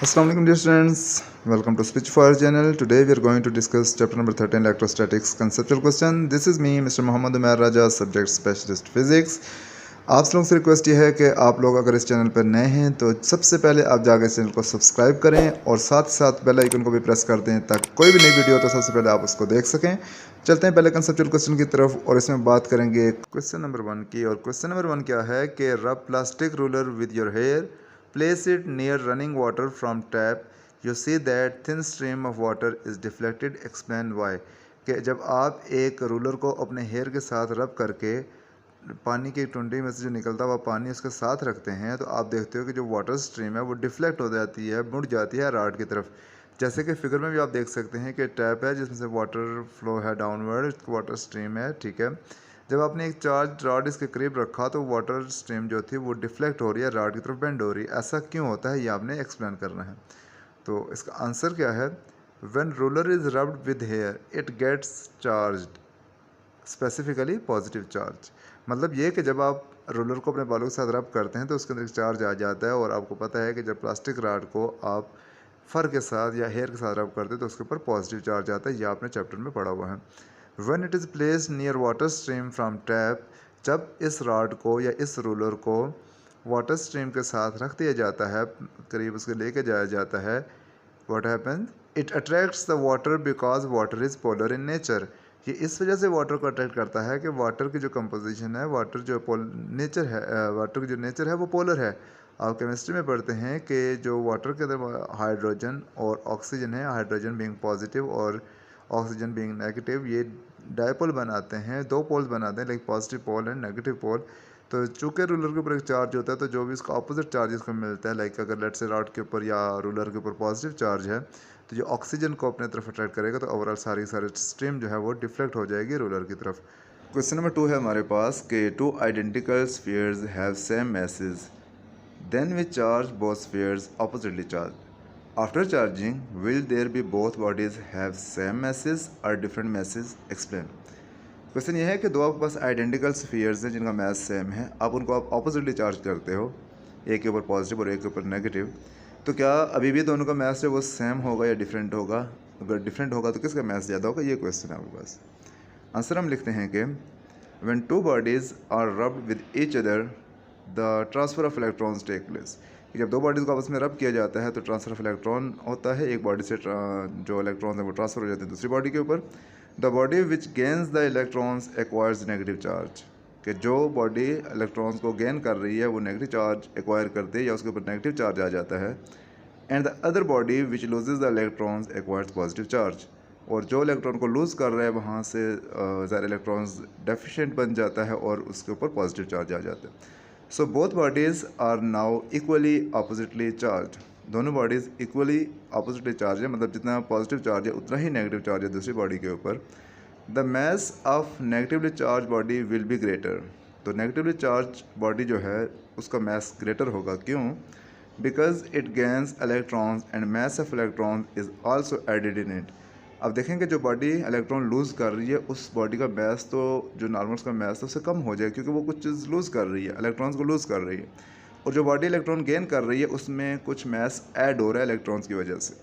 Assalamu alaikum dear students, welcome to Speech for channel. Today we are going to discuss chapter number 13 electrostatics conceptual question. This is me Mr. Mohammad Umair Raja, subject specialist physics. आप लोगों से request ये है कि आप लोग अगर इस चैनल पर नए हैं तो सबसे पहले आप जाकर इस चैनल को सब्सक्राइब करें और साथ साथ बेल आइकन को भी प्रेस कर दें ताकि कोई भी नई वीडियो हो तो सबसे पहले आप उसको देख सकें। चलते हैं पहले कंसेप्चुअल क्वेश्चन की तरफ और इसमें बात करेंगे क्वेश्चन नंबर 1 की। और क्वेश्चन नंबर 1 क्या है कि rub plastic ruler with your hair, place it near running water from tap, you see that thin stream of water is deflected, explain why। कि जब आप एक रूलर को अपने हेयर के साथ रब करके पानी की टुंडी में से जो निकलता हुआ पानी उसके साथ रखते हैं तो आप देखते हो कि जो वाटर स्ट्रीम है वो डिफ्लेक्ट हो जाती है, मुड़ जाती है राड की तरफ। जैसे कि फिगर में भी आप देख सकते हैं कि टैप है जिसमें से वाटर फ्लो है डाउनवर्ड, वाटर स्ट्रीम है, ठीक है। जब आपने एक चार्ज रॉड इसके करीब रखा तो वाटर स्ट्रीम जो थी वो डिफ्लेक्ट हो रही है, राड की तरफ बेंड हो रही है। ऐसा क्यों होता है ये आपने एक्सप्लेन करना है। तो इसका आंसर क्या है, when ruler is rubbed with hair it gets charged, specifically positive charge. मतलब ये कि जब आप रूलर को अपने बालों के साथ रब करते हैं तो उसके अंदर एक चार्ज आ जाता है। और आपको पता है कि जब प्लास्टिक राड को आप फर के साथ या हेयर के साथ रब करते हैं तो उसके ऊपर पॉजिटिव चार्ज आता है। ये आपने चैप्टर में पढ़ा हुआ है। When it is placed near water stream from tap, जब इस रॉड को या इस रूलर को वाटर स्ट्रीम के साथ रख दिया जाता है, करीब उसके लेके जाया जाता है, what happens, it attracts the water because water is polar in nature. ये इस वजह से वाटर को अट्रैक्ट करता है कि वाटर की जो कंपोजिशन है, वाटर जो नेचर है, वाटर की जो नेचर है वो पोलर है। आप केमिस्ट्री में पढ़ते हैं कि जो वाटर के अंदर हाइड्रोजन और ऑक्सीजन है, हाइड्रोजन बीइंग पॉजिटिव और ऑक्सीजन बीइंग नेगेटिव, ये डायपोल बनाते हैं, दो पोल्स बनाते हैं, like positive pole and negative pole. तो चूँकि रूलर के ऊपर एक चार्ज होता है तो जो भी इसका अपोजिट चार्ज इसको मिलता है, लाइक अगर लेट से रॉड के ऊपर या रूलर के ऊपर पॉजिटिव चार्ज है तो ये ऑक्सीजन को अपने तरफ अट्रैक्ट करेगा तो ओवरऑल सारी स्ट्रीम जो है वो डिफ्लेक्ट हो जाएगी रूलर की तरफ। क्वेश्चन नंबर 2 है हमारे पास कि two identical spheres have same masses, then we charge both spheres oppositely charged. After charging, will there be both bodies have same masses or different masses? Explain. Question ये है कि दो आपके पास आइडेंटिकल स्फीयर्स हैं जिनका मास सेम है, आप उनको आप ऑपोजिटली चार्ज करते हो, एक के ऊपर पॉजिटिव और एक के ऊपर नेगेटिव, तो क्या अभी भी दोनों का मास है वो सेम होगा या डिफरेंट होगा? अगर डिफरेंट होगा तो किसका मास ज़्यादा होगा? ये क्वेश्चन है आपके पास। आंसर हम लिखते हैं कि when two bodies are rubbed with each other the transfer of electrons take place. जब दो बॉडीज़ को आपस में रब किया जाता है तो ट्रांसफ़र ऑफ इलेक्ट्रॉन होता है, एक बॉडी से जो इलेक्ट्रॉन है वो ट्रांसफ़र हो जाते हैं दूसरी बॉडी के ऊपर। The body which gains the electrons acquires negative charge, कि जो बॉडी इलेक्ट्रॉन्स को गेन कर रही है वो नेगेटिव चार्ज एक्वायर करती है या उसके ऊपर नेगेटिव चार्ज आ जाता है। And the other body which loses the electrons acquires positive charge, और जो इलेक्ट्रॉन को लूज़ कर रहा है वहाँ से ज़्यादा इलेक्ट्रॉन्स डेफिशिएंट बन जाता है और उसके ऊपर पॉजिटिव चार्ज आ जाता है। So both bodies are now equally oppositely charge. दोनों बॉडीज़ इक्वली अपोजिटली चार्ज है, मतलब जितना पॉजिटिव चार्ज है उतना ही नेगेटिव चार्ज है दूसरी बॉडी के ऊपर। The mass of negatively charge body will be greater, तो नेगेटिवली चार्ज बॉडी जो है उसका मास ग्रेटर होगा। क्यों? Because it gains electrons and mass of electrons is also added in it. अब देखेंगे जो बॉडी इलेक्ट्रॉन लूज़ कर रही है उस बॉडी का मास तो जो नॉर्मल्स का मास तो उससे कम हो जाए क्योंकि वो कुछ चीज़ लूज़ कर रही है, इलेक्ट्रॉन्स को लूज़ कर रही है। और जो बॉडी इलेक्ट्रॉन गेन कर रही है उसमें कुछ मास ऐड हो रहा है इलेक्ट्रॉन्स की वजह से।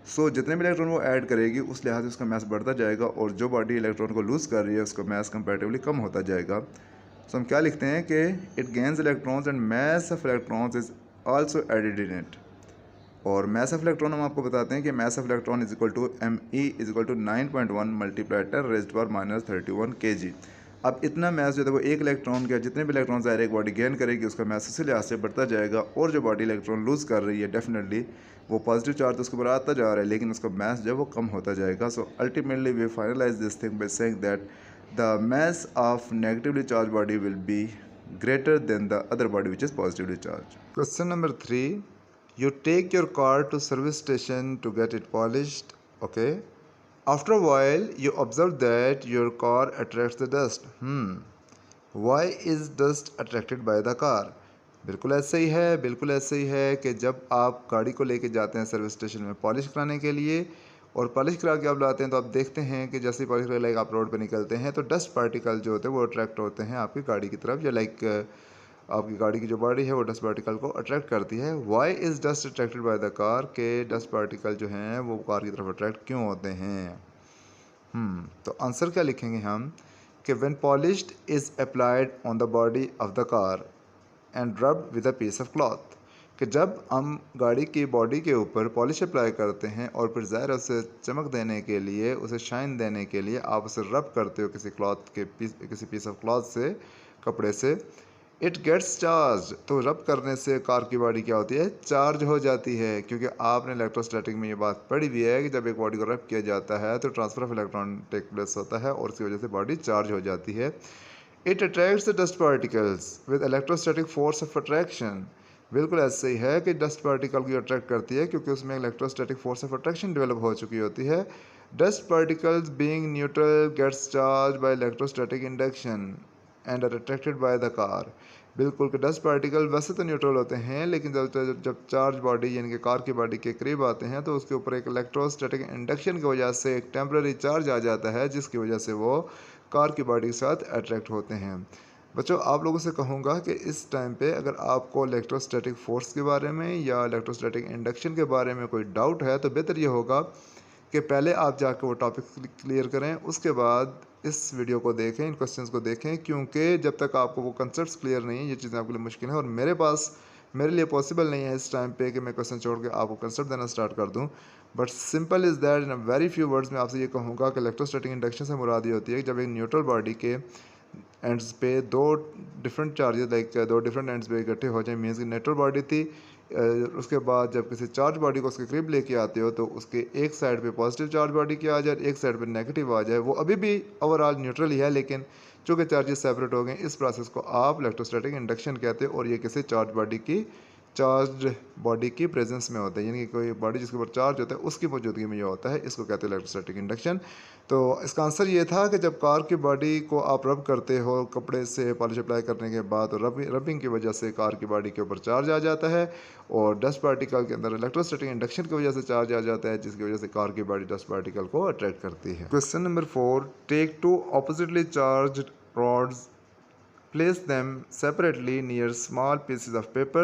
सो जितने भी इलेक्ट्रॉन वो ऐड करेगी उस लिहाज से उसका मास बढ़ता जाएगा और जो बॉडी इलेक्ट्रॉन को लूज़ कर रही है उसका मास कंपैरेटिवली कम होता जाएगा। सो हम क्या लिखते हैं कि it gains electrons and mass of electrons is also added in it. और मास ऑफ इलेक्ट्रॉन हम आपको बताते हैं कि mass of electron is equal to ME is equal to 9.1 multiply 10⁻³ kg। अब इतना मास जो है वो एक इलेक्ट्रॉन का, जितने भी इलेक्ट्रॉन ज़ाहिर एक बॉडी गेन करेगी उसका मास उसी लिहाज से बढ़ता जाएगा। और जो बॉडी इलेक्ट्रॉन लूज़ कर रही है डेफिनेटली वो पॉजिटिव चार्ज तो उसके ऊपर आता जा रहा है लेकिन उसका मास जो है वो कम होता जाएगा। So ultimately we finalize this thing by saying that the mass of negatively charge body will be greater than the other body which is positively charged. Question number 3. You take your car to service station to get it polished. Okay. After a while, you observe that your car attracts the dust. Why is dust attracted by the car? बिल्कुल ऐसे ही है, बिल्कुल ऐसे ही है कि जब आप गाड़ी को लेके जाते हैं सर्विस स्टेशन में पॉलिश कराने के लिए और पॉलिश करा के आप लाते हैं तो आप देखते हैं कि जैसे ही पॉलिश करा आप रोड पे निकलते हैं तो डस्ट पार्टिकल जो होते हैं वो अट्रैक्ट होते हैं आपकी गाड़ी की तरफ, या लाइक आपकी गाड़ी की जो बॉडी है वो डस्ट पार्टिकल को अट्रैक्ट करती है। Why is dust attracted by the car, के डस्ट पार्टिकल जो हैं वो कार की तरफ अट्रैक्ट क्यों होते हैं। तो आंसर क्या लिखेंगे हम कि when polished is applied on the body of the car and rubbed with a piece of cloth, कि जब हम गाड़ी की बॉडी के ऊपर पॉलिश अप्लाई करते हैं और फिर ज़ाहिर उसे चमक देने के लिए, उसे शाइन देने के लिए आप उसे रब करते हो किसी क्लॉथ के किसी पीस ऑफ क्लॉथ से, कपड़े से, इट गेट्स चार्ज। तो रब करने से कार की बॉडी क्या होती है, चार्ज हो जाती है। क्योंकि आपने इलेक्ट्रोस्टैटिक में ये बात पढ़ी भी है कि जब एक बॉडी को रब किया जाता है तो transfer of electron take place होता है और उसकी वजह से बॉडी चार्ज हो जाती है। It attracts the dust particles with electrostatic force of attraction. बिल्कुल ऐसे ही है कि डस्ट पार्टिकल को अट्रैक्ट करती है क्योंकि उसमें electrostatic force of attraction develop हो चुकी होती है। Dust particles being neutral gets charge by electrostatic induction and are attracted by the car. बिल्कुल कि डस्ट पार्टिकल वैसे तो न्यूट्रल होते हैं, लेकिन जब चार्ज बॉडी यानी कि कार की बॉडी के करीब आते हैं तो उसके ऊपर एक इलेक्ट्रोस्टैटिक इंडक्शन की वजह से एक टेम्पररी चार्ज आ जाता है, जिसकी वजह से वो कार की बॉडी के साथ अट्रैक्ट होते हैं। बच्चों, आप लोगों से कहूँगा कि इस टाइम पे अगर आपको इलेक्ट्रोस्टैटिक फोर्स के बारे में या इलेक्ट्रोस्टैटिक इंडक्शन के बारे में कोई डाउट है तो बेहतर ये होगा कि पहले आप जाकर वो टॉपिक क्लियर करें, उसके बाद इस वीडियो को देखें, इन क्वेश्चंस को देखें। क्योंकि जब तक आपको वो कंसेप्ट्स क्लियर नहीं है, ये चीज़ें आपके लिए मुश्किल है और मेरे लिए पॉसिबल नहीं है इस टाइम पे कि मैं क्वेश्चन छोड़ के आपको कंसेप्ट देना स्टार्ट कर दूं। But simple is that in a very few words में आपसे ये कहूँगा कि इलेक्ट्रोस्टैटिक इंडक्शन से मुराद ये होती है कि जब एक न्यूट्रल बॉडी के एंड्स पे दो डिफरेंट चार्जेस दो डिफरेंट एंड्स पे इकट्ठे हो जाए, मीन्स की न्यूट्रल बॉडी थी, उसके बाद जब किसी चार्ज बॉडी को उसके करीब लेके आते हो तो उसके एक साइड पे पॉजिटिव चार्ज बॉडी की आ जाए, एक साइड पे नेगेटिव आ जाए, वो अभी भी ओवरऑल न्यूट्रल ही है, लेकिन चूँकि चार्जेस सेपरेट हो गए, इस प्रोसेस को आप इलेक्ट्रोस्टैटिक इंडक्शन कहते हैं। और ये किसी चार्ज बॉडी की प्रेजेंस में होता है, यानी कि कोई बॉडी जिसके ऊपर चार्ज होता है उसकी मौजूदगी में ये होता है, इसको कहते हैं इलेक्ट्रोस्टैटिक इंडक्शन। तो इसका आंसर ये था कि जब कार की बॉडी को आप रब करते हो कपड़े से पॉलिश अप्लाई करने के बाद, तो रबिंग की वजह से कार की बॉडी के ऊपर चार्ज आ जाता है और डस्ट पार्टिकल के अंदर इलेक्ट्रोस्टैटिक इंडक्शन की वजह से चार्ज आ जाता है, जिसकी वजह से कार की बॉडी डस्ट पार्टिकल को अट्रैक्ट करती है। Question number 4, take two oppositely charge rods, place them separately near small pieces of paper.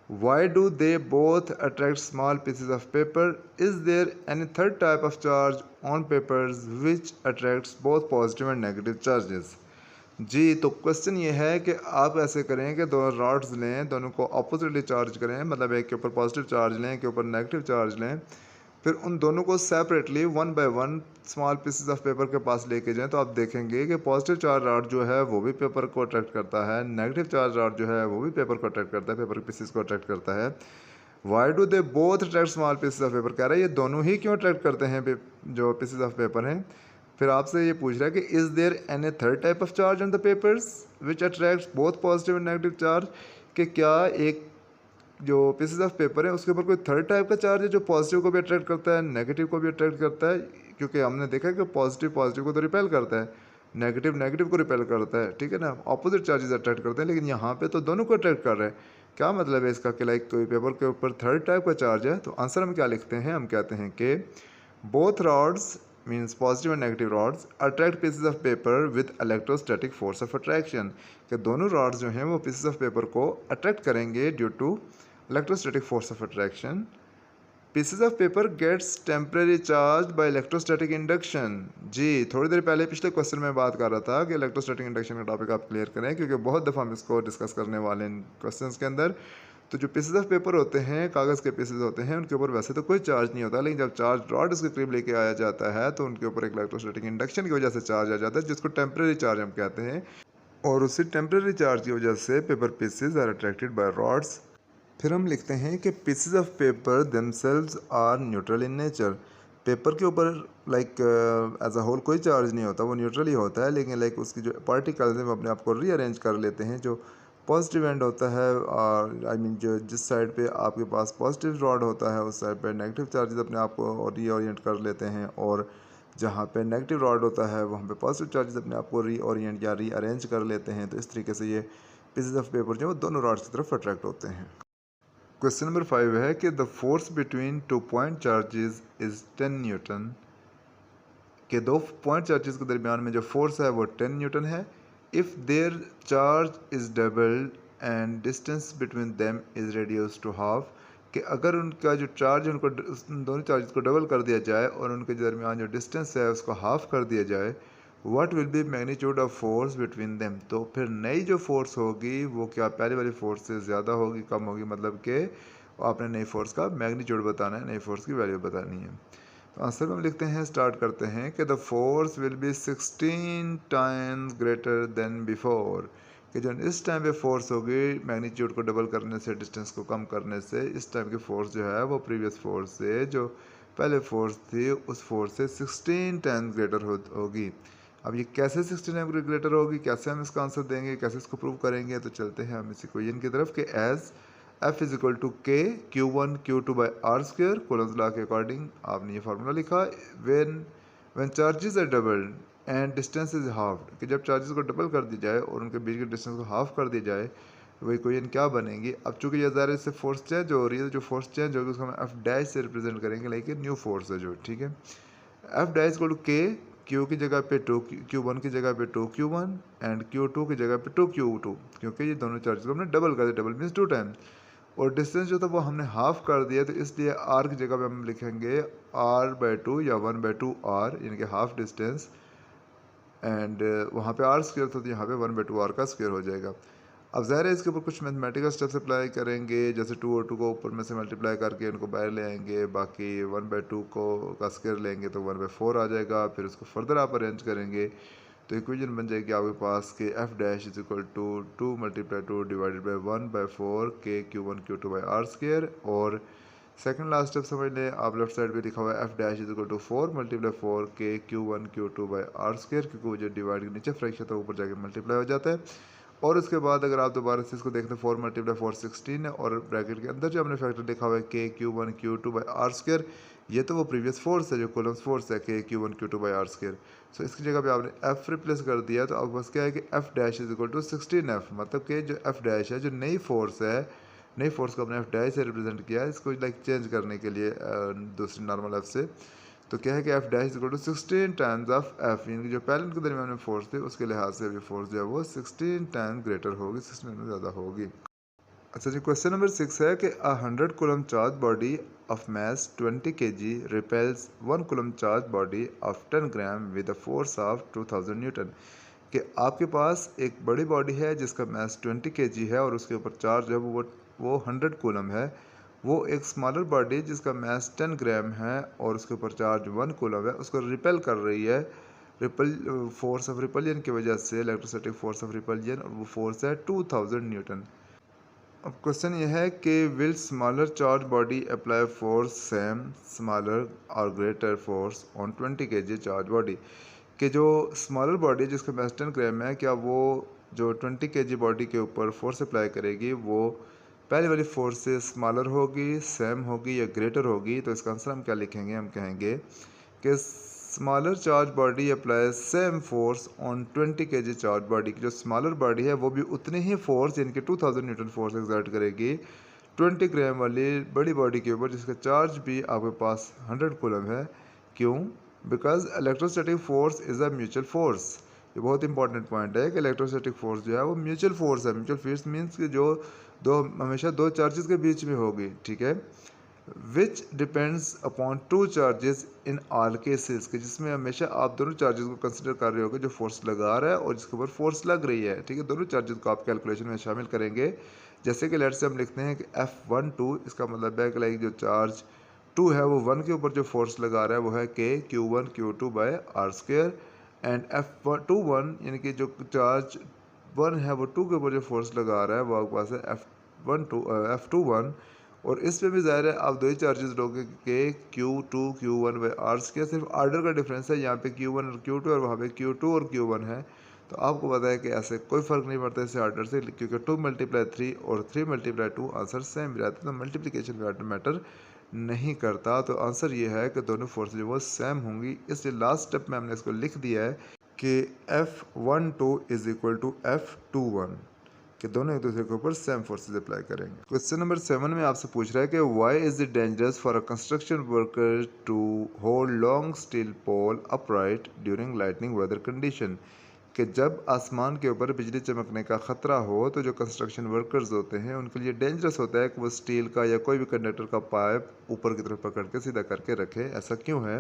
Why do they both attract small pieces of paper? Is there any third type of charge on papers which attracts both positive and negative charges? जी, तो question ये है कि आप ऐसे करें कि दोनों rods लें, दोनों को अपोजिटली चार्ज करें, मतलब एक के ऊपर पॉजिटिव चार्ज लें, एक के ऊपर नेगेटिव चार्ज लें, फिर उन दोनों को separately one by one small pieces of paper के पास लेके जाएं, तो आप देखेंगे कि पॉजिटिव चार्ज रॉड जो है वो भी पेपर को अट्रैक्ट करता है, नेगेटिव चार्ज रॉड जो है वो भी पेपर को अट्रैक्ट करता है, पेपर के पीसेस को अट्रैक्ट करता है। Why do they both attract small pieces of paper, कह रहा है ये दोनों ही क्यों अट्रैक्ट करते हैं जो पीसेस ऑफ पेपर हैं। फिर आपसे ये पूछ रहा है कि is there any third type of charge on the papers which attracts both positive and negative charge, कि क्या एक जो पीसेस ऑफ पेपर है उसके ऊपर कोई थर्ड टाइप का चार्ज है जो पॉजिटिव को भी अट्रैक्ट करता है, नेगेटिव को भी अट्रैक्ट करता है। क्योंकि हमने देखा है कि पॉजिटिव को तो रिपेल करता है, नेगेटिव को रिपेल करता है, ठीक है ना, अपोजिट चार्जेस अट्रैक्ट करते हैं, लेकिन यहाँ पे तो दोनों को अट्रैक्ट कर रहे हैं। क्या मतलब है इसका कि लाइक कोई पेपर के ऊपर थर्ड टाइप का चार्ज है। तो आंसर हम क्या लिखते हैं, हम कहते हैं कि both rods means positive and negative rods attract pieces of paper with electrostatic force of attraction, कि दोनों रॉड्स जो हैं वो पीसेस ऑफ पेपर को अट्रैक्ट करेंगे due to electrostatic force of attraction. Pieces of paper gets temporary charge by electrostatic induction. जी, थोड़ी देर पहले पिछले क्वेश्चन में बात कर रहा था कि इलेक्ट्रोस्टैटिक इंडक्शन का टॉपिक आप क्लियर करें, क्योंकि बहुत दफ़ा हम इसको डिस्कस करने वाले हैं इन क्वेश्चंस के अंदर। तो जो पीसेस ऑफ पेपर होते हैं, कागज़ के पीसेस होते हैं, उनके ऊपर वैसे तो कोई चार्ज नहीं होता, लेकिन जब चार्ज रॉड उसके करीब लेके आया जाता है तो उनके ऊपर एक इलेक्ट्रोस्टैटिक इंडक्शन की वजह से चार्ज आ जाता है, जिसको टेम्परेरी चार्ज हम कहते हैं। और उसी टेम्परेरी चार्ज की वजह से paper pieces are attracted by rods. फिर हम लिखते हैं कि pieces of paper themselves are neutral in nature. Paper के ऊपर लाइक एज अ होल कोई चार्ज नहीं होता, वो न्यूट्रल ही होता है, लेकिन लाइक उसकी जो पार्टिकल्स हैं वो अपने आप को रीअरेंज कर लेते हैं। जो पॉजिटिव एंड होता है और आई मीन जो जिस साइड पे आपके पास पॉजिटिव रॉड होता है उस साइड पे नेगेटिव चार्जेस अपने आप को रीओरिएंट कर लेते हैं, और जहाँ पे नेगेटिव रॉड होता है वहाँ पे पॉजिटिव चार्जेस अपने आप को रीओरिएंट या रीअरेंज कर लेते हैं। तो इस तरीके से ये पीसेस ऑफ पेपर जो है वो दोनों रॉड्स की तरफ अट्रैक्ट होते हैं। क्वेश्चन नंबर 5 है कि the force between 2 point charges is 10 Newton, के 2 पॉइंट चार्जेस के दरमियान में जो फोर्स है वो 10 न्यूटन है। If their charge is doubled and distance between them is reduce to half, कि अगर उनका जो चार्ज है उनको उन दोनों चार्जेस को डबल कर दिया जाए और उनके दरमियान जो डिस्टेंस है उसको हाफ कर दिया जाए, what will be magnitude of force between them, तो फिर नई जो फोर्स होगी वो क्या पहले वाली फोर्स से ज़्यादा होगी, कम होगी, मतलब कि आपने नई फोर्स का मैग्नीट्यूड बताना है, नई फोर्स की वैल्यू बतानी है। तो आंसर में हम लिखते हैं, स्टार्ट करते हैं कि the force will be 16 times greater than before, कि जो इस टाइम पे फोर्स होगी मैग्नीट्यूड को डबल करने से, डिस्टेंस को कम करने से, इस टाइम की फोर्स जो है वो प्रीवियस फोर्स से, जो पहले फोर्स थी उस फोर्स से 16 टाइम्स ग्रेटर होगी। अब ये कैसे 16 टाइम्स ग्रेटर होगी, कैसे हम इसका आंसर देंगे, कैसे इसको प्रूव करेंगे, तो चलते हैं हम इसी क्वेश्चन की तरफ कि as F is equal to k Q1 Q2 by r square, Coulomb's law के अकॉर्डिंग आपने ये फार्मूला लिखा, when charges are doubled and distance is halved, कि जब चार्जेस को डबल कर दी जाए और उनके बीच के डिस्टेंस को हाफ कर दी जाए, वही क्वेश्चन क्या बनेगी। अब चूंकि ये ज़ाहिर इससे फोर्स चेंज हो रही है, जो फोर्स चेंज होगी उसको हम एफ डैश से रिप्रेजेंट करेंगे, लेकिन न्यू फोर्स है जो, ठीक है। एफ डैश इक्वल टू के, क्यू की जगह पे टू Q1 की जगह पे 2Q1 एंड Q2 की जगह पे 2Q2, क्योंकि ये दोनों चार्जेस को हमने डबल कर दिया, डबल मीन्स 2 टाइम, और डिस्टेंस जो था वो हमने हाफ कर दिया, तो इसलिए आर की जगह पे हम लिखेंगे r/2 या 1/2 आर, यानी कि हाफ डिस्टेंस, एंड वहाँ पे आर स्क्वायर था तो यहाँ पे 1/2 आर का स्क्वायर हो जाएगा। अब ज़ाहिर है इसके ऊपर कुछ मैथमेटिकल स्टेप्स अप्लाई करेंगे, जैसे 2 और 2 को ऊपर में से मल्टीप्लाई करके उनको बाहर ले आएंगे, बाकी 1/2 को का स्क्वायर लेंगे तो 1/4 आ जाएगा, फिर उसको फर्दर आप अरेंज करेंगे तो इक्वेशन बन जाएगी आपके पास कि F dash is equal to 2 × 2 divided by 1/4 k Q1 Q2 by r square, और सेकंड लास्ट स्टेप समझ लें आप, लेफ्ट साइड पे लिखा हुआ है F dash is equal to 4 × 4 के Q1 Q2 by r square, क्योंकि वो जो डिवाइड के नीचे फ्रैक्शन था ऊपर जाके मल्टीप्लाई हो जाता है। और उसके बाद अगर आप दोबारा से इसको देखते हैं 4 × 4 16 है, और ब्रैकेट के अंदर जो हमने फैक्टर लिखा हुआ है के Q1 Q2 by r square, ये तो वो प्रीवियस फोर्स है जो कोलम्स फोर्स है के Q1 Q2 by r square. सो इसकी जगह पे आपने एफ रिप्लेस कर दिया, तो आपके पास क्या है कि F dash is equal to 16F, मतलब कि जो एफ डैश है, जो नई फोर्स है, नई फोर्स को अपने एफ डैश से रिप्रेजेंट किया है, इसको लाइक चेंज करने के लिए दूसरी नॉर्मल एफ से, तो क्या है कि F dash equal to 16 times of F, यानी कि जो पहले उनके दरमियान में फोर्स थी उसके लिहाज से अभी फोर्स जो है वो 16 टाइम्स ग्रेटर होगी, 16 में ज़्यादा होगी। अच्छा जी, क्वेश्चन नंबर 6 है कि 100 coulomb charge body of mass 20 kg repels 1 coulomb charge body of 10 gram with a force of 2000 Newton, कि आपके पास एक बड़ी बॉडी है जिसका मास 20 kg है और उसके ऊपर चार्ज है वो 100 कूलम है, वो एक स्मॉलर बॉडी जिसका मास 10 ग्राम है और उसके ऊपर चार्ज 1 कूलम है, उसको रिपेल कर रही है फोर्स ऑफ रिपल्जन की वजह से, इलेक्ट्रोस्टैटिक फोर्स ऑफ रिपल्जन, और वो फोर्स है 2000 न्यूटन। अब क्वेश्चन यह है कि will smaller charge body apply force same smaller और greater force on 20 kg charge body, कि जो स्मॉलर बॉडी जिसका मास 10 ग्राम है, क्या वो जो 20 kg बॉडी के ऊपर फोर्स अप्लाई करेगी वो पहले वाली फोर्स से स्मॉलर होगी, सेम होगी या ग्रेटर होगी। तो इसका आंसर हम क्या लिखेंगे, हम कहेंगे कि smaller charge body apply same force on 20 kg charge body, की जो स्मॉलर बॉडी है वो भी उतनी ही फोर्स यानी कि 2000 न्यूटन फोर्स एक्सर्ट करेगी 20 ग्राम वाली बड़ी बॉडी के ऊपर जिसका चार्ज भी आपके पास 100 कूलम है। क्यों? Because electrostatic force is a mutual force. ये बहुत इंपॉर्टेंट पॉइंट है कि इलेक्ट्रोस्टैटिक फोर्स जो है वो म्यूचुअल फोर्स है। म्यूचुअल फोर्स मीन्स कि जो हमेशा दो चार्जेस के बीच में होगी, ठीक है, which depends upon two charges in all cases, के जिसमें हमेशा आप दोनों चार्जेस को कंसिडर कर रहे होगे, जो फोर्स लगा रहा है और जिसके ऊपर फोर्स लग रही है, ठीक है, दोनों चार्जेस को आप कैलकुलेशन में शामिल करेंगे। जैसे कि लेट से हम लिखते हैं कि F12, इसका मतलब है कि लाइक जो चार्ज 2 है वो 1 के ऊपर जो फोर्स लगा रहा है वो है के Q1 Q2 by r square, and F21 यानी कि जो चार्ज 1 है वो 2 के ऊपर जो फोर्स लगा रहा है वो आपके पास है F21, और इसमें भी ज़ाहिर है आप दो ही चार्जेस लोगे k Q2 Q1 by r square, सिर्फ आर्डर का डिफरेंस है, यहाँ पे Q1 और Q2 और वहाँ पे Q2 और Q1 है। तो आपको पता है कि ऐसे कोई फ़र्क नहीं पड़ता इससे आर्डर से, क्योंकि 2 × 3 और 3 × 2 आंसर सेम भी रहता है, तो मल्टीप्लिकेशन में आर्डर मैटर नहीं करता। तो आंसर ये है कि दोनों फोर्स जो वो सेम होंगी, इसलिए लास्ट स्टेप में हमने इसको लिख दिया है कि F12 is equal to F21, कि दोनों एक दूसरे के ऊपर सेम फोर्सेस अप्लाई करेंगे। क्वेश्चन नंबर 7 में आपसे पूछ रहा है कि why is it dangerous for a construction worker to hold long steel pole upright during lightning weather condition, कि जब आसमान के ऊपर बिजली चमकने का ख़तरा हो तो जो कंस्ट्रक्शन वर्कर्स होते हैं उनके लिए डेंजरस होता है कि वो स्टील का या कोई भी कंडक्टर का पाइप ऊपर की तरफ पकड़ के सीधा करके रखे। ऐसा क्यों है?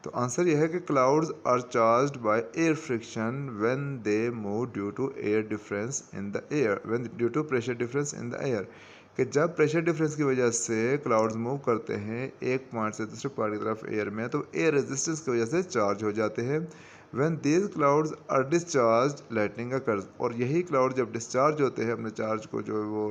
तो आंसर यह है कि clouds are charged by air friction when they move due to air difference in the air when due to pressure difference in the air, कि जब प्रेशर डिफरेंस की वजह से क्लाउड्स मूव करते हैं एक पॉइंट से दूसरे पॉइंट की तरफ एयर में, तो एयर रेजिस्टेंस की वजह से चार्ज हो जाते हैं। When these clouds are discharge lightning occurs, और यही क्लाउड जब डिस्चार्ज होते हैं अपने चार्ज को जो वो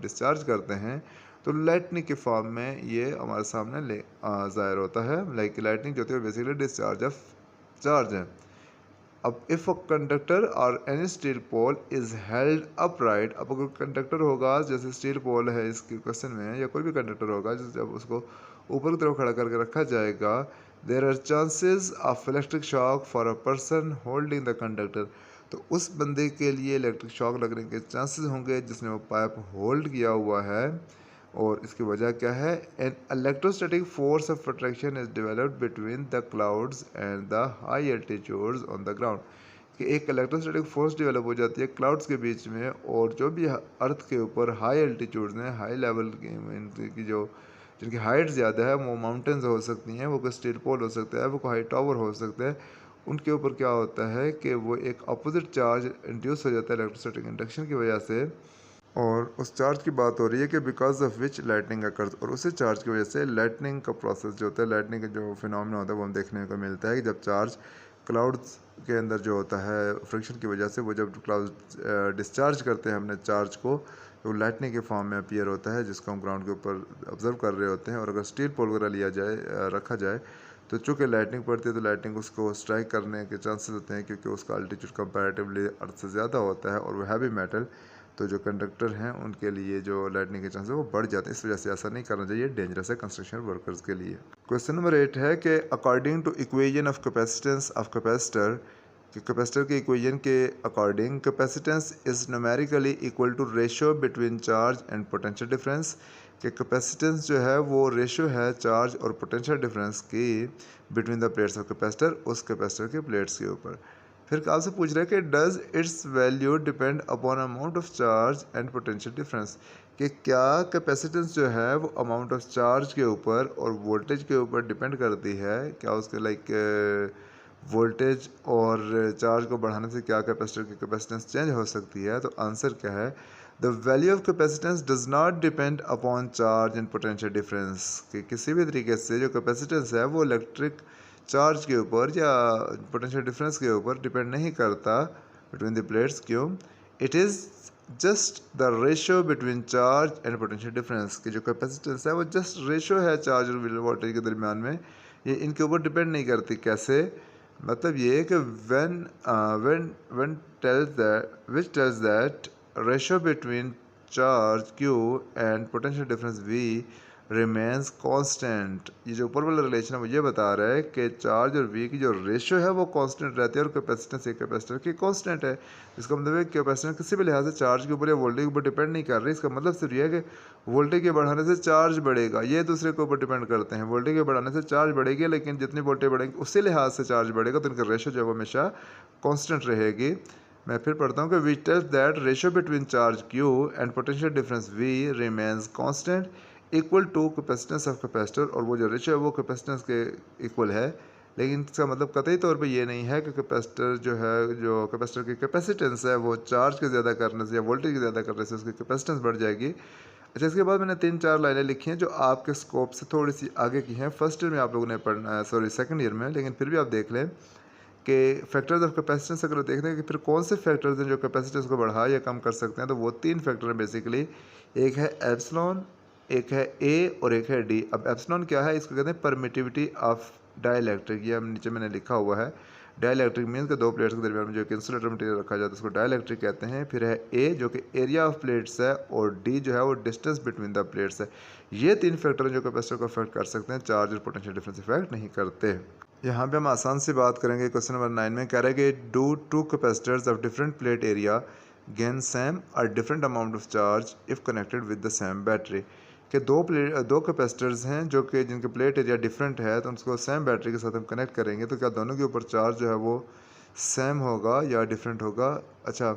डिस्चार्ज करते हैं, तो लाइटनिंग के फॉर्म में ये हमारे सामने ज़ाहिर होता है। लाइटनिंग जो होती है बेसिकली डिस्चार्ज ऑफ चार्ज है। अब इफ़ अ कंडक्टर और any steel pole is held upright, अब अगर कंडक्टर होगा जैसे स्टील पोल है इसके क्वेश्चन में, या कोई भी कंडक्टर होगा जब उसको ऊपर की तरफ खड़ा करके रखा जाएगा, there are chances of electric shock for a person holding the conductor, तो उस बंदे के लिए इलेक्ट्रिक शॉक लगने के चांसेस होंगे जिसने वो पाइप होल्ड किया हुआ है। और इसकी वजह क्या है? An electrostatic force of attraction is developed between the clouds and the high altitudes on the ground, कि एक इलेक्ट्रोस्टैटिक फोर्स डेवलप हो जाती है क्लाउड्स के बीच में, और जो भी अर्थ के ऊपर हाई एल्टीट्यूड्स हैं, हाई लेवल की जो जिनकी हाइट ज़्यादा है, वो माउंटेन्स हो सकती हैं, वो कोई स्टील पोल हो सकता है, वो कोई हाई टावर हो सकता है, उनके ऊपर क्या होता है कि वो एक अपोजिट चार्ज इंड्यूस हो जाता है इलेक्ट्रोस्टैटिक इंडक्शन की वजह से। और उस चार्ज की बात हो रही है कि because of which lightning occurs, और उसी चार्ज की वजह से लाइटनिंग का प्रोसेस जो होता है, लाइटनिंग का जो फिनोमेना होता है वो हम देखने को मिलता है कि जब चार्ज क्लाउड्स के अंदर जो होता है फ्रिक्शन की वजह से, वो जब क्लाउड्स डिस्चार्ज करते हैं अपने चार्ज को, तो लाइटनिंग के फॉर्म में अपीयर होता है, जिसको हम ग्राउंड के ऊपर ऑब्जर्व कर रहे होते हैं। और अगर स्टील पोल वगैरह लिया जाए रखा जाए तो चूँकि लाइटनिंग पड़ती है तो लाइटनिंग उसको स्ट्राइक करने के चांसेस होते हैं, क्योंकि उसका अल्टीट्यूड कंपैरेटिवली अर्थ से ज़्यादा होता है और वो हैवी मेटल, तो जो कंडक्टर हैं उनके लिए जो लाइटनिंग के चांसेस वो बढ़ जाते हैं। इस वजह से ऐसा नहीं करना चाहिए, डेंजरस है कंस्ट्रक्शन वर्कर्स के लिए। क्वेश्चन नंबर 8 है कि according to equation of capacitance of capacitor, कि कैपेसिटर के इक्वेशन के according capacitance is numerically equal to ratio between charge and potential difference, कि कैपेसिटेंस जो है वो रेशियो है चार्ज और पोटेंशियल डिफरेंस की between the plates of capacitor, उस कैपेसिटर के प्लेट्स के ऊपर। फिर आपसे पूछ रहा है कि does its value depend upon amount of charge and potential difference, कि क्या कैपेसिटेंस जो है वो अमाउंट ऑफ चार्ज के ऊपर और वोल्टेज के ऊपर डिपेंड करती है, क्या उसके वोल्टेज और चार्ज को बढ़ाने से क्या कैपेसिटर की कैपेसिटेंस चेंज हो सकती है? तो आंसर क्या है? The value of capacitance does not depend upon charge and potential difference, कि किसी भी तरीके से जो कैपेसिटेंस है वो इलेक्ट्रिक चार्ज के ऊपर या पोटेंशियल डिफरेंस के ऊपर डिपेंड नहीं करता बिटवीन द प्लेट्स। क्यों? It is just the ratio between charge and potential difference, की जो कैपेसिटेंस है वो जस्ट रेशियो है चार्ज और वोल्टेज के दरमियान में, ये इनके ऊपर डिपेंड नहीं करती। कैसे? मतलब ये कि when tells that ratio between charge Q and potential difference V remains constant, ये जो ऊपर वाला रिलेशन है वो ये बता रहा है कि चार्ज और V की जो रेशियो है वो कांस्टेंट रहती है और कैपेसिटेंस एक कैपेसिटर की कांस्टेंट है। इसका मतलब है कि कैपेसिटर किसी भी लिहाज से चार्ज के ऊपर या वोल्टेज के ऊपर डिपेंड नहीं कर रही। इसका मतलब सिर्फ ये है कि वोल्टेज के बढ़ाने से चार्ज बढ़ेगा, ये दूसरे के ऊपर डिपेंड करते हैं। वोल्टेज के बढ़ाने से चार्ज बढ़ेगी, लेकिन जितनी वोल्टेज बढ़ेगी उसी लिहाज से चार्ज बढ़ेगा, तो इनका रेशियो जो है हमेशा कॉन्स्टेंट रहेगी। मैं फिर पढ़ता हूँ कि which tells that ratio between charge Q and potential difference V remains constant equal to capacitance of capacitor, और वो जो रेशियो है वो कैपेसिटेंस के इक्वल है। लेकिन इसका मतलब कतई तौर पे ये नहीं है कि कैपेसिटर जो है, जो कैपेसिटर की कैपेसिटेंस है वो चार्ज के ज़्यादा करने से या वोल्टेज के ज़्यादा करने से उसकी कैपेसिटेंस बढ़ जाएगी। अच्छा, इसके बाद मैंने 3-4 लाइनें लिखी हैं जो आपके स्कोप से थोड़ी सी आगे की हैं। फर्स्ट ईयर में आप लोगों ने पढ़ना है, सॉरी सेकंड ईयर में, लेकिन फिर भी आप देख लें कि फैक्टर्स ऑफ कैपेसिटेंस अगर देखते हैं कि फिर कौन से फैक्टर्स हैं जो कैपेसिटेंस को बढ़ा या कम कर सकते हैं, तो वो 3 फैक्टर हैं बेसिकली। एक है एप्सिलॉन, एक है ए और एक है डी। अब एप्सिलॉन क्या है? इसको कहते हैं परमिटिविटी ऑफ डाइलेक्ट्रिक, ये नीचे मैंने लिखा हुआ है। डाइलेक्ट्रिक मीन्स के दो प्लेट्स के दरमियान में जो एक इंसुलेटर मटेरियल रखा जाता है उसको डाइलेक्ट्रिक कहते हैं। फिर है ए जो कि एरिया ऑफ प्लेट्स है, और डी जो है वो डिस्टेंस बिटवीन द प्लेट्स है। ये 3 फैक्टर हैं जो कैपेसिटर को अफेक्ट कर सकते हैं, चार्ज और पोटेंशियल डिफरेंस इफेक्ट नहीं करते। यहाँ पे हम आसान सी बात करेंगे। क्वेश्चन नंबर 9 में कह रहा है कि do 2 capacitors of different plate area gain same और different amount of charge if connected with the same battery, कि दो कैपेसिटर्स हैं जो कि जिनके प्लेट एरिया डिफरेंट है, तो उसको सेम बैटरी के साथ हम कनेक्ट करेंगे तो क्या दोनों के ऊपर चार्ज जो है वो सेम होगा या डिफरेंट होगा। अच्छा,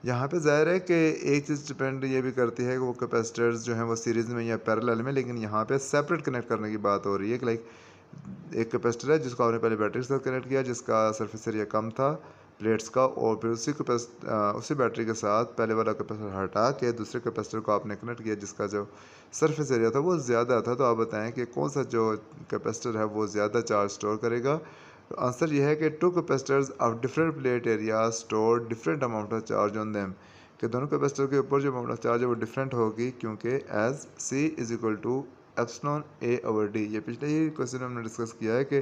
यहाँ पे ज़ाहिर है कि एक चीज़ डिपेंड ये भी करती है कि वो कैपेसिटर्स जो हैं वो सीरीज़ में या पैरेलल में, लेकिन यहाँ पे सेपरेट कनेक्ट करने की बात हो रही है कि लाइक एक कैपेसिटर है जिसको आपने पहले बैटरी के साथ कनेक्ट किया, जिसका सरफेस एरिया कम था प्लेट्स का, और फिर उसी बैटरी के साथ पहले वाला कैपेसिटर हटा के दूसरे कैपेसिटर को आपने कनेक्ट किया जिसका जो सरफेस एरिया था वो ज़्यादा था। तो आप बताएं कि कौन सा जो कैपेसिटर है वो ज़्यादा चार्ज स्टोर करेगा। तो आंसर ये है कि two capacitors of different plate area store different amount of charge on them, कि दोनों कैपेसिटर के ऊपर जो अमाउंट ऑफ चार्ज है वो डिफरेंट होगी, क्योंकि as C is equal to epsilon A over D. ये पिछले ही क्वेश्चन में हमने डिस्कस किया है कि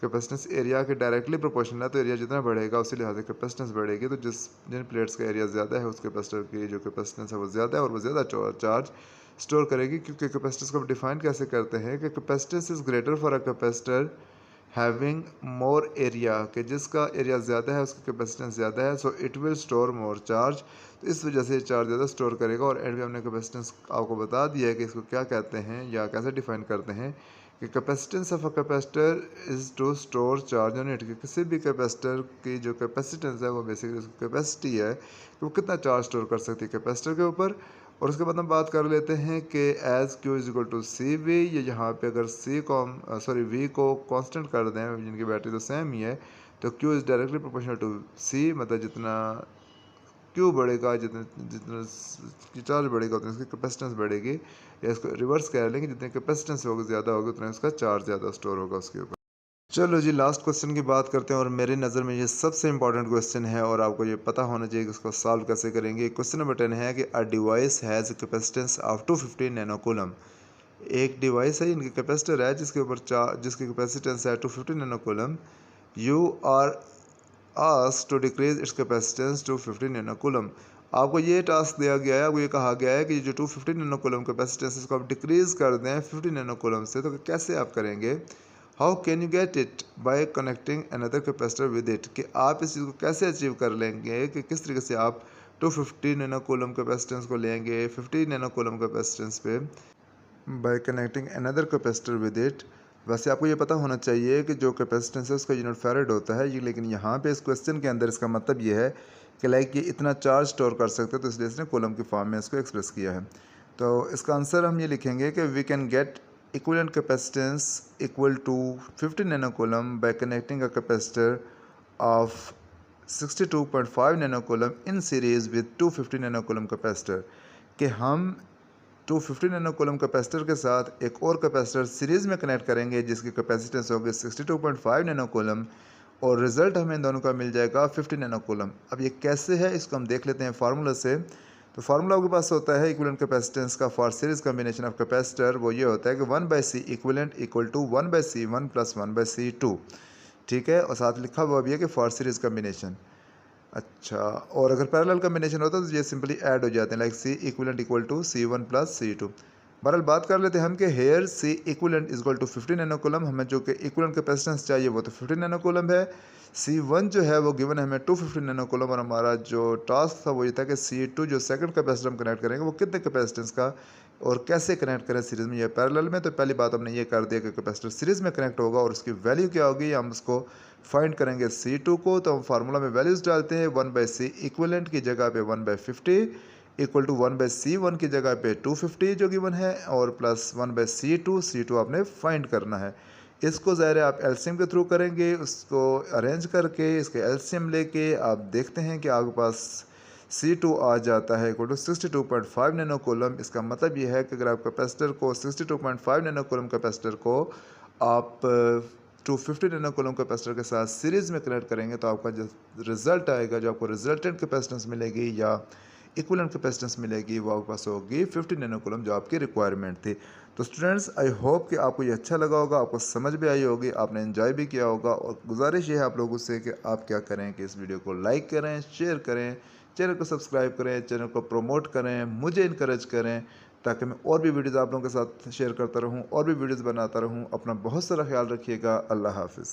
कैपेसिटेंस एरिया के डायरेक्टली प्रोपोर्शनल है, तो एरिया जितना बढ़ेगा उसी लिहाज से कैपेसिटेंस बढ़ेगी। तो जिन प्लेट्स का एरिया ज़्यादा है उस कैपेसिटर की जो कैपेसिटेंस है वो ज़्यादा है और वो ज़्यादा चार्ज स्टोर करेगी। क्योंकि कैपेसिटेंस को हम डिफाइन कैसे करते हैं कि capacitance is greater for a capacitor having more area, कि जिसका एरिया ज़्यादा है उसकी कैपेसिटेंस ज़्यादा है, so it will store more charge. तो इस वजह से चार्ज ज़्यादा स्टोर करेगा। और एंड में हमने कैपेसिटेंस आपको बता दिया है कि इसको क्या कहते हैं या कैसे डिफाइन करते हैं कि capacitance of a capacitor is to store charge on it, कि किसी भी कैपेसिटर की जो कैपेसिटेंस है वो बेसिकली उसकी कैपेसिटी है कि वो कितना चार्ज स्टोर कर सकती है कैपेसिटर के ऊपर। और उसके बाद हम बात कर लेते हैं कि as Q is equal to C V, ये यहाँ पे अगर वी को कांस्टेंट कर दें, जिनकी बैटरी तो सेम ही है, तो Q is directly proportional to C, मतलब जितना क्यू बढ़ेगा जितना जितना चार्ज बढ़ेगा उतनी उसकी कैपेसिटेंस बढ़ेगी, या इसको रिवर्स कह लेंगे जितनी कैपेसिटेंस होगी ज़्यादा होगी उतना उसका चार्ज ज़्यादा स्टोर होगा उसके ऊपर। चलो जी, लास्ट क्वेश्चन की बात करते हैं और मेरी नज़र में ये सबसे इंपॉर्टेंट क्वेश्चन है और आपको ये पता होना चाहिए कि इसको सॉल्व कैसे करेंगे। क्वेश्चन नंबर 10 है कि a device has capacitance of 250 नैनोकूलम। एक डिवाइस है, इनकी कैपेसिटर है जिसकी कैपेसिटेंस है 250 nanocoulomb. You are asked to decrease its capacitance to 50 nanocoulomb. आपको ये टास्क दिया गया है, आपको ये कहा गया है कि जो 250 नैनोकूलम कैपेसिटेंस इसको आप डिक्रीज कर दें 50 नैनोकूलम से, तो कैसे आप करेंगे? How can you get it? Bye connecting another capacitor with it, कि आप इस चीज़ को कैसे अचीव कर लेंगे, कि किस तरीके से आप 250 नैनोकूलम कैपेसिटेंस को लेंगे 50 नैनोकूलम कैपेसिटेंस पे bye connecting another capacitor with it. वैसे आपको ये पता होना चाहिए कि जो कैपेसिटेंस है उसका यूनिट फैराड होता है ये, लेकिन यहाँ पे इस क्वेश्चन के अंदर इसका मतलब ये है कि लाइक ये इतना चार्ज स्टोर कर सकते हैं, तो इसलिए इसने कूलम की फॉर्म में इसको एक्सप्रेस किया है। तो इसका आंसर हम ये लिखेंगे कि we can get equivalent capacitance equal to 50 nanocoulomb by connecting a capacitor of 62.5 nanocoulomb in series with 250 nanocoulomb capacitor, कि हम 250 नैनोकूलम कैपेसिटर के साथ एक और कैपेसिटर सीरीज़ में कनेक्ट करेंगे जिसकी कैपेसिटेंस होगी 62.5 नैनोकूलम, और रिज़ल्ट हमें इन दोनों का मिल जाएगा 50 नैनोकूलम। अब ये कैसे है इसको हम देख लेते हैं फार्मूला से। तो फार्मूला आपके पास होता है इक्विवेलेंट कैपेसिटेंस का for series combination of capacitor, वो ये होता है कि 1/c equivalent equal to 1/c1 plus 1/c2। ठीक है, और साथ लिखा हुआ भी है कि फॉर सीरीज कम्बिनेशन। अच्छा, और अगर पैरेलल कम्बिनेशन होता तो ये सिंपली ऐड हो जाते हैं, like C equivalent equal to C1 plus C2। बहरहाल बात कर लेते हैं हम कि here C equivalent is equal to 50 nanocoulomb, हमें जो कि इक्विवेलेंट कैपेसिटेंस चाहिए वो तो 50 नैनोकूलम है। C1 जो है वो गिवन है हमें 250 नैनोकूलम, और हमारा जो टास्क था वो ये था कि C2 जो सेकंड कैपेसिटर हम कनेक्ट करेंगे वो कितने कैपेसिटेंस का और कैसे कनेक्ट करें सीरीज़ में या पैरेलल में। तो पहली बात हमने ये कर दिया कि कैपेसिटर सीरीज़ में कनेक्ट होगा और उसकी वैल्यू क्या होगी, हम उसको फाइंड करेंगे C2 को। तो हम फार्मूला में वैल्यूज़ डालते हैं, 1/c इक्विवेलेंट की जगह पे 1/50 इक्वल टू 1/c1 की जगह पे 250 जो गिवन है, और प्लस 1/c2, C2 आपने फाइंड करना है। इसको ज़ाहिर है आप एलसीएम के थ्रू करेंगे, उसको अरेंज करके इसके एलसीएम लेके आप देखते हैं कि आपके पास C2 आ जाता है इक्वल टू 62.5 नैनोकूलम। इसका मतलब ये है कि अगर आप कैपेसिटर को 62.5 नैनोकूलम कैपेसिटर को आप 250 नैनोकूलम कैपेसिटर के साथ सीरीज़ में कनेक्ट करेंगे तो आपका जो रिज़ल्ट आएगा, जो आपको रिजल्टेंट कैपेसिटेंस मिलेगी या इक्विवेलेंट कैपेसिटेंस मिलेगी, वो आपके पास होगी 50 नैनोकूलम जो आपकी रिक्वायरमेंट थी। तो स्टूडेंट्स, आई होप कि आपको ये अच्छा लगा होगा, आपको समझ भी आई होगी, आपने एंजॉय भी किया होगा। और गुजारिश ये है आप लोगों से कि आप क्या करें कि इस वीडियो को लाइक करें, शेयर करें, चैनल को सब्सक्राइब करें, चैनल को प्रमोट करें, मुझे इनकरेज करें, ताकि मैं और भी वीडियोज़ आप लोगों के साथ शेयर करता रहूँ और भी वीडियोज़ बनाता रहूँ। अपना बहुत सारा ख्याल रखिएगा। अल्लाह हाफ़िज़।